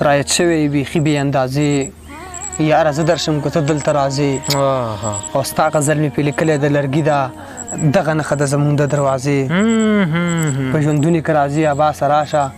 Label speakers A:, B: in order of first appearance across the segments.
A: رایت شوی بیخي بې اندازې یاره زه درشم که ته دلته راځې او ستا غزل مې پرې لیکلی د لرګي ده دغه نښه ده زمونږ د دروازې په ژوندوني که راځې عباسه راشه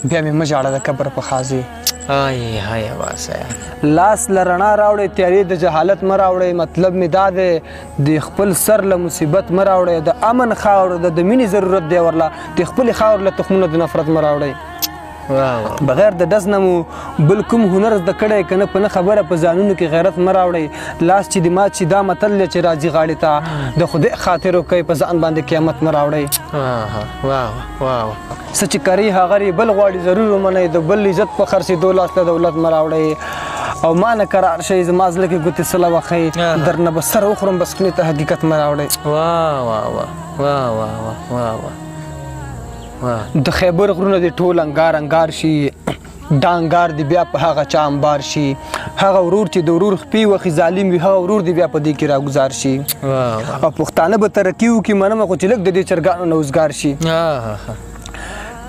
A: بیا مې مه ژاړه د قبر په خازې لاس له رڼا راوړئ تیارې د جهالت مه راوړئ مطلب مې دا دی د خپل سر له مصیبت مه راوړئ د امن خاور د مینې ضرورت دی ورله د خپلې خاور له تخمونه د نفرت مه راوړئ بغیر د ډز نه مو بل کوم هنر زده کړی که نه په نه خبره په ځانونو کې غیرت مه راوړئ لاس چې د مات شي دا متل دی چې راځي غاړې ته د خدای خاطر وکئ په ځان باندې قیامت مه راوړئ څه چې کري هغه بل غواړي ضرور ومنئ د بل عزت په خرڅېدو لاس له دولت مه راوړئ او ما نه قرار شئ زما زړه کې ګوتې سله وښئ درنه به سر وخورم بس خولې ته حقیقت مه راوړئ د خیبر غرونه دې ټول انګار انګار شي دا انګار دې بیا په هغه چا انبار شي هغه ورور چې د ورور خپې وخي ظالم وي هغه ورور دې بیا په دې کې راګزار شي او پښتانه به ترقي وکړي منمه خو چې لږ د دې چرګانو نه وزګار شي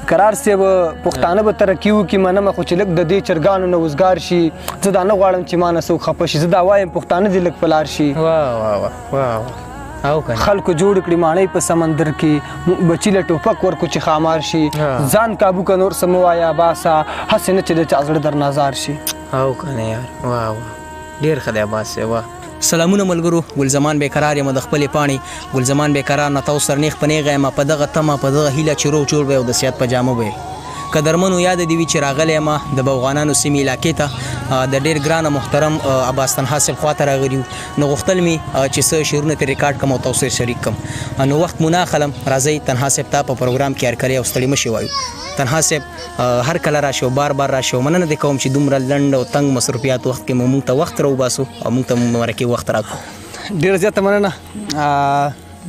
A: قرار صاحب پښتانه به ترقي وکړي منمه خو چې لږ د دې چرګانو نه وزګار شي زه دا نه غواړم چې ما نه څوک خفه شي زه دا وایم پښتانه دې لږ په لار شي خلکو جوړ کړي ماڼۍ په سمندر کې بچي له ټوپک ورکو چې خامار شي ځان کابو که نور څه مه وایه عباسه هسې نه چې د چا زړه در نازار شي
B: او کنه یار ډېر ښه دی عباس صاحب سلامونه ملګرو ګلزمان بیقرار یم د خپلې پاڼې ګلزمان بیقرار نه تاسو سره نیغ په نیغه یم په دغه تمه په دغه هیله چې روغ جوړ به او د صحت په جامه به قدرمنو یاد دې وي چې راغلی یم د بوغانانو سیمې علاقې ته د ډېر ګرانه محترم عباس تنها صاحب خواته راغلي نو غوښتل مې چې څه شعرونه ترې ریکارډ کړم او تاسو سره شریک کړم نو وخت مو نه اخلم راځئ تنها صاحب ته په پروګرام کې هرکلی او ستړي مه شئ وایو تنها صاحب هر کله راشئ او بار بار راشئ او مننه دې کوم چې دومره لنډ او تنګ مصروفیات وخت کې مو موږ ته وخت راوباسو او موږ ته مرکې وخت راکړو
A: ډېره زیاته مننه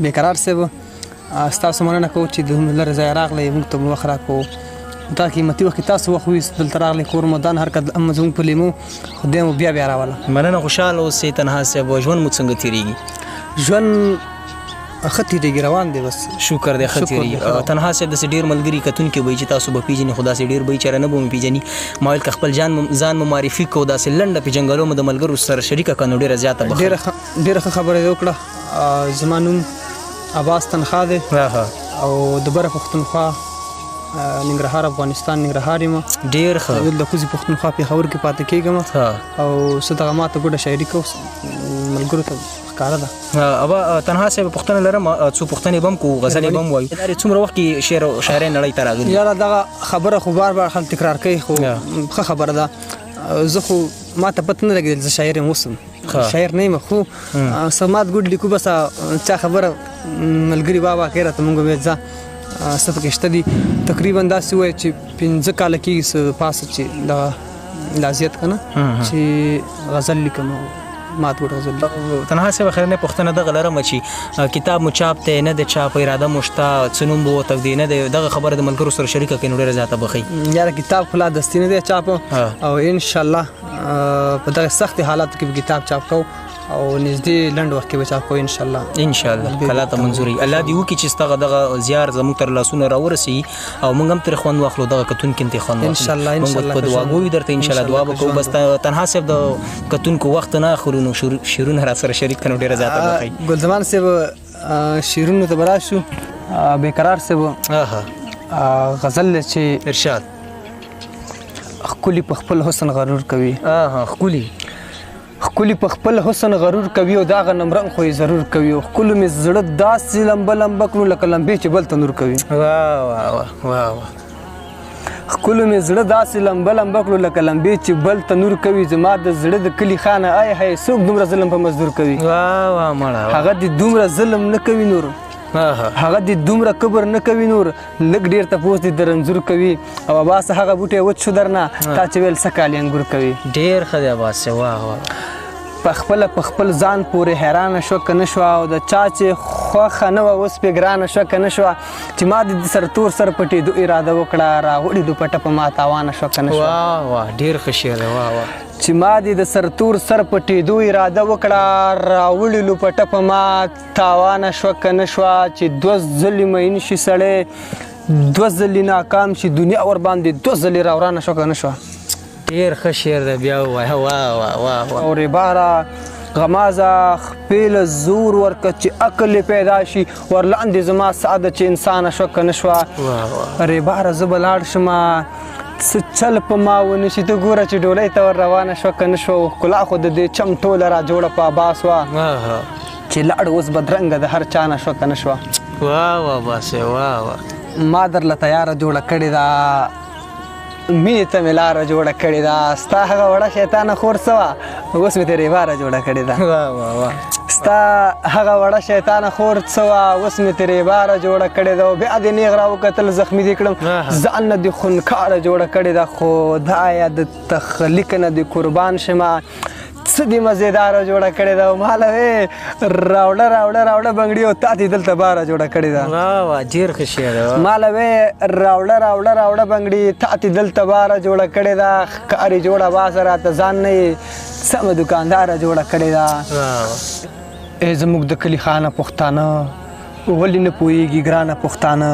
A: بیقرار صاحب ستاسو مننه کوو چې دومره لرې ځایه راغلی موږ ته مو وخت راکړو دا قیمتي وخت تاسو وخت ویست دلته راغلی کور مدان هر کله زموږ په لیمو خدای مو بیا راوله
B: مننه خوشحاله اوسئ تنها صاحب ژوند مو څنګه تېرېږي
A: ژوند ښه تېرېږي روان دی بس
B: شکر دی ښه تېرېږي تنها صاحب داسې ډېر ملګري کتونکي وایي چې تاسو به پېژني خو داسې ډېر وایي چې نه به مې پېژني ما ویل که خپل ځان مو معرفي کړو داسې لنډه پېژنګلو مو د ملګرو سره شریکه کړه نو ډېره زیاته به
A: ډېره ښه خبره دې وکړه زما نوم عباس تنخوا دی او د بره پښتونخوا ننګرهار افغانستان ننګرهار یم
B: ډېر ښه
A: د کوزي پښتونخوا پېښور کې پاتې کېږم او څه دغه ما ته ګوډه شاعري کوم ملګرو ته ښکاره ده
B: ابا تنها صاحب پوښتنه لرم څو پوښتنې به هم کوو غزلې به هم وایو څومره وخت کې شعر او شاعرۍ نړۍ ته راغلي
A: یاره دغه خبره خو بار بار خلک تکرار کوي خو ښه خبره ده زه خو ما ته پته نه لګېدل زه شاعر یم اوسم شاعر نه یم خو سمات ګوډ لیکو بس چا خبره ملګري بابا خیره ته مونږ ویل ځه څه پکې شته دي تقریبا داسې ووایه چې 15 کاله کېږي څه پاسه چې دغه لا زیات که نه چې غزل لیکم مات ګوډ غزل
B: تنها صاحب اخرنۍ پوښتنه دغه لرم چې کتاب مو چاپ دی نه د چاپ اراده مو شته څه نوم به وتږدي نه دی دغه خبره د ملګرو سره شریکه کړئ نو ډېره زیاته به ښایي
A: یاره کتاب خو لا دستي نه دی چاپ او انشاءالله په دغه سختې حالاتو کې به کتاب چاپ کوو او نږدې لنډ وخت کې به چاپ کوو
B: انشاءالله الله ته منظوري الله دې وکړي چې ستغه دغه زیار زموږ تر لاسونه راورسي او موږ هم ترې خوند واخلو دغه کتونکي هم ترې خوند واخلو
A: انشاءالله
B: په دعاګویو درته انشاءالله دعا به کوو بس تنها صاحب د کتونکو وخت نه اخلو نو شعرونه را سره شریک کړو ډېره زیاته به ښایي
A: ګلزمان صاحب شعرونو ته به راشو بیقرار صاحب غزل چې
B: ارشاد
A: ښکلي په خپل حسن غرور کوي ښکلي په خپل حسن غرور کوي او دا غنم رنګ خو یې ضرور کوي او ښکلو مې زړه داسې لمبه لمبه کړو لکه لمبې چې بل ته نور کوي ښکلو مې زړه داسې لمبه لمبه کړو لکه لمبې چې بل ته نور کوي زما د زړه د کلي خانه آی هی څوک دومره ظلم په مزدور کوي هغه دې دومره ظلم نه کوي نور هغه دې دومره کبر نه کوي نور لږ ډېر تپوس دې د رنځور کوي او عباس هغه بوټی وچ شو درنه تا چې ویل څه کالي انګور کوي
B: ډېر ښه دی عباس صاحب
A: پخپله په خپل ځان پورې حیرانه شوه که نه شوه او د چا چې خوښه نه وه اوس پې ګرانه شوه که نه شوه چې ما د سرتور سر پټېدو اراده وکړه راغوړې دوپټه په ما تاوانه شوه که نه شوه
B: ډېر ښه شعر دی
A: چې ما د سرتور سر پټېدو اراده وکړه راوړې لوپټه په ما تاوانه شوه که نه شوه چې دوه ځلې مین شي سړی دوه ځلې ناکام شي دنیا ور باندې دوه ځلې راورانه شو که نه شوه.
B: ډېر ښه شعر دی بیا ووایه. واه واه واه واه.
A: او ریباره غمازه خپې له زور ورکه چې عقل یې پیدا شي ورلاندې زما سعاده چې انسانه شوه که نه شوه. ریباره زه به لاړ شمه څه چل په ما ونه شي ته ګوره چې ډولۍ ته ور روانه شوه که نه شوه. ښکلا خو د دې چم ټوله را جوړه په عباس وه چې لاړ اوس بدرنګه د هر چا نه شوه که نه شوه.
B: واه واه باسې واه واه.
A: ما درله تیاره جوړه کړې ده مینې ته مې لاره جوړه کړې ده ستا هغه وړه شیطانه خور څه وه اوس مې ترې باره جوړه کړې ده.
B: واه واه واه.
A: ستا هغه وړه شیطانه خور څه وه اوس مې ترې باره جوړه کړې ده او بیا دې نیغ را وکتل زخمي دې کړم ځان نه دې خونکاره جوړه کړې ده خدایه د تخلیق نه دې قربان شمه څه دې مزېداره جوړه کړې ده او ماله وې راوړه راوړه راوړه بنګړي او تا دې دلته باره جوړه کړې ده.
B: واه واه ډېر ښه شعر دی.
A: ماله وې راوړه راوړه راوړه بنګړي تا دې دلته باره جوړه کړې ده ښکاري جوړه باسه راته ځان نه یې سمه دوکانداره جوړه کړې ده. ای زموږ د کلي خانه پښتانه ولې نه پوهېږي ګرانه پښتانه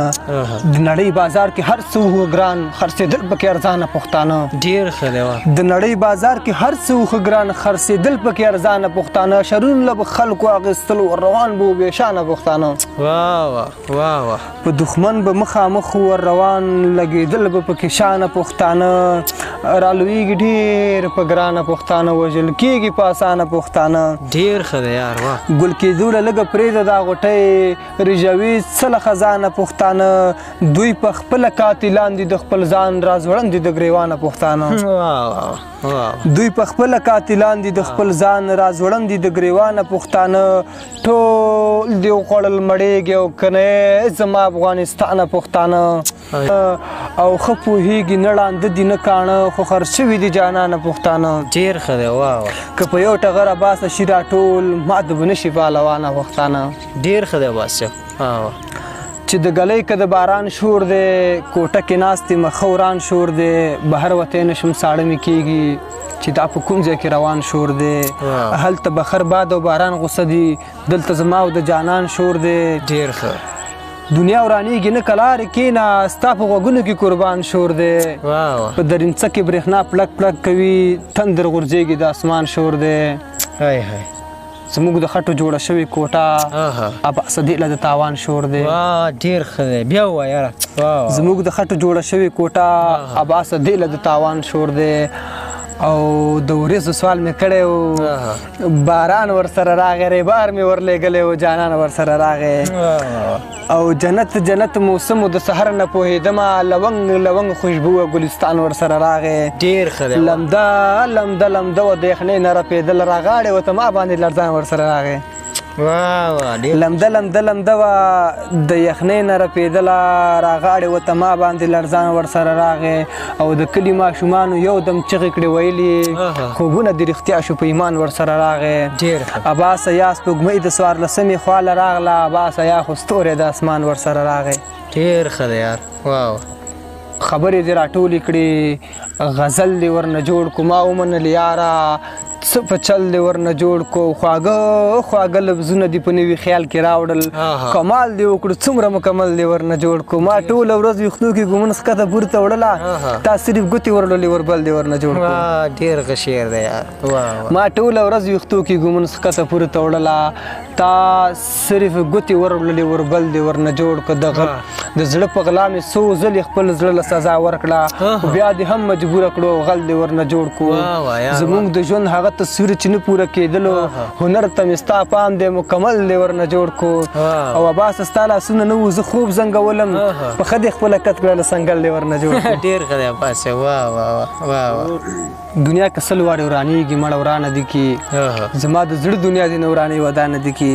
A: د نړۍ بازار کې هر څه وخه ګران خرڅېدل پکې ارزانه پښتانه.
B: ډېر ښه دی.
A: د نړۍ بازار کې هر څه وخه ګران خرڅېدل پکې ارزانه پښتانه شرونه له به خلکو اخیستل ور روان به و بېشانه پښتانه.
B: واه واه واه واه.
A: په دښمن به مخامخ ور روان لګېدل به پکې شانه پښتانه رالویږي ډېر په ګرانه پښتانه وژل کېږي په اسانه پښتانه.
B: ډېر ښه دی یار. واه.
A: ګل کېدو له لږه پرېږده دا غوټۍ رژوي څه له خزانه پښتانه دوی په خپله قاتلان دي د خپل ځان راز وړاندې د ګریوانه پښتانه. دوی په خپله قاتلان دي د خپل ځان راز وړاندې د ګریوانه پښتانه ټول دې وخوړل مړېږي او که نه زما افغانستانه پښتانه او ښه پوهېږي نه ړانده دي نه کاڼه خو خرڅ شوي دي جانانه پښتانه.
B: ډېر ښه دی. واه.
A: که په یو ټغره باسه شي راټول مات به نه شي پهلوانه پښتانه.
B: ډېر ښه دی باسه.
A: چې د ګلۍ که د باران شور دی کوټه کې ناست یم ښه وران شور دی بهر وتی نه شم ساړه مې کېږي چې دا په کوم ځای کې روان شور دی هلته بخر باد او باران غوسه دي دلته زما او د جانان شور دی.
B: ډېر ښه.
A: دنیا ورانېږي نه که لارې کښېنه ستا په غوږونو کې قربان شور دی په درینڅه کې برېښنا پړک پړک کوي تندر غورځېږي د اسمان شور دی. زموږ د خټو جوړه شوې کوټه اباسه دې له د تاوان شور دی.
B: ډېر ښه دی. بیا ووایه یاره.
A: زموږ د خټو جوړه شوې کوټه اباسه دې له د تاوان شور دی. او د وریځو سوال مې کړی و باران ورسره راغی ریبار مې ورلېږلی و جانان ورسره راغی او جنت جنت موسم د سحر نه پوهېدمه لونګ لونګ خوشبو ګلستان ورسره راغی.
B: ډېر ښه دی.
A: لمده لمده لمده و د یخنۍ نه رپېدل راغاړې ورته ما باندې لړزان ورسره راغی. لمده لمده لمده وه د یخنۍ نه رپېدله راغاړې ورته ما باندې لړزان ورسره راغی او د کلي ماشومانو یو دم چغې کړې ویلې خوبونه د رښتیا شو په ایمان ورسره راغی. اباسه یا سپوږمۍ د څوارلسمې خواله راغله اباسه یا خو ستوری د اسمان ورسره راغی.
B: ډېر ښه دی یار. واو.
A: خبرې دې راټولې کړې غزل دې ورنه جوړ کو ما ومنل یاره څه په چل دې ورنه جوړ کو خواږه خواږه لفظونه دې په نوي خیال کې راوړل کمال دې وکړو څومره مکمل دې ورنه جوړ کو ما ټوله ورځ ویښتو کې ګومنس ښکته پورته وړله تا صرف ګوتې ورلولې وربل دې ورنه جوړ کو.
B: ډېر ښه شعر دی یار.
A: ما ټوله ورځ ویښتو کې ګومنس ښکته پورته وړله تا صرف ګوتې ورلولې وربل دې ورنه جوړ کو. د زړه په غلا مې څو ځلې خپل زړه له سزا ورکړه بیا دې هم مجبوره کړو غل دې ورنه جوړ کو. زموږ د ژوند هغه تصویر چې نه پوره کېدلو هنر ته مې ستا پام دی مکمل دې ورنه جوړ کو. او اباسه ستا لاسونه نه وو زه خوب زنګولم پښه دې خپله کت کړله سنګل دې ورنه جوړ کو.
B: ډېر ښه دی اباسه. واه واه واه.
A: دنیا که سل وارې ورانېږي مړه ورانه دي کې زما د زړه دنیا دې نه ورانې ودانه دي کې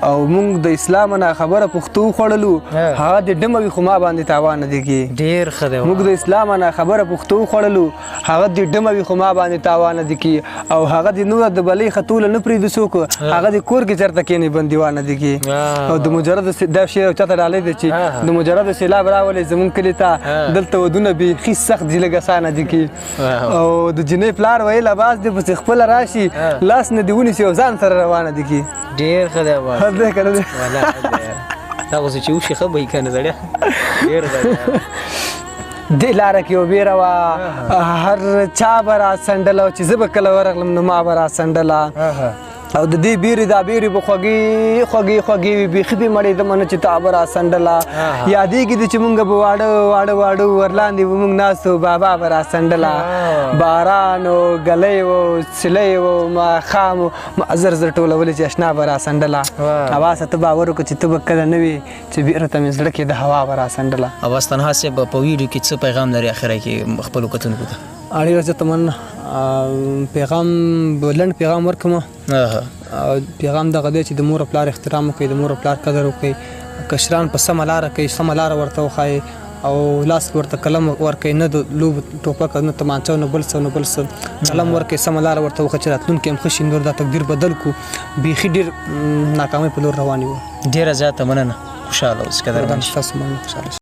A: او موږ د اسلام نه خبره پښتو خوړلو هغه دې ډمه وي خو ما باندې تاوانه دي کې.
B: ډېر ښه دی.
A: موږ د اسلام نه خبره پښتو خوړلو هغه دې ډمه وي خو ما باندې تاوانه دي کې او هغه دې نور د بلې خطوله نه پرېږدي څوک هغه دې کور کې چېرته کښېني بندیوانه دي کې. او د مجرد دا شعر چاته ډالۍ دی چې د مجرد سیلاب راولې زموږ کلي ته دلته ودونه بیخي سخت دي لږ اسانه دي کې او د جنۍ پلار ویل اباس دې پسې خپله راشي لاس نه دې ونیسي او ځان سره روانه دي کې.
B: ډېر ښه دی اباس.
A: دی که نه دی
B: دا غوسه چې وشي ښه به وي که نه زړیا ډېر ښه.
A: دې لاره کې یو بیره وه، هر چا به را څنډله او چې زه به کله ورغلم نو ما به را څنډله او د دې بیرې دا بیرې به خوږې خوږې خوږې وي، بیخي دې مړېدمه نه چې تا به را څنډله. یادېږي دې چې مونږ به واړه واړه واړه ورلاندې به مونږ ناست وو، بابا به را څنډله. باران و ګلی و څلی و ماښام و زر زر ټولولې چې اشنا به را څنډله. اواز ته باور وکړه چې ته به کله نه وې چې بیره ته مې زړه کې د هوا به را څنډله.
B: عباس تنها صاحب په ویډیو کې څه پیغام لري اخره کې خپلو کتونکو ته؟
A: ډېره زیاته مننه. پیغام لنډ پیغام ورکړم. پیغام دغه دی چې د مور او پلار احترام وکړئ، د مور او پلار قدر وکړئ، کشران په سمه لاره کوي، سمه لاره ورته وښایئ او لاس ورته قلم ورکړئ، نه د لوب ټوپک نه تمانچه نه بل څه نه بل څه، قلم ورکړئ، سمه لاره ورته وښایئ چې راتلونکي هم ښه شي، نور دا تقدیر بدل کړو. بیخي ډېر ناکامۍ په لور روان یو.
B: ډېره زیاته مننه، خوشحاله اوسئ. قدرمن
A: تاسو مننه، خوشحاله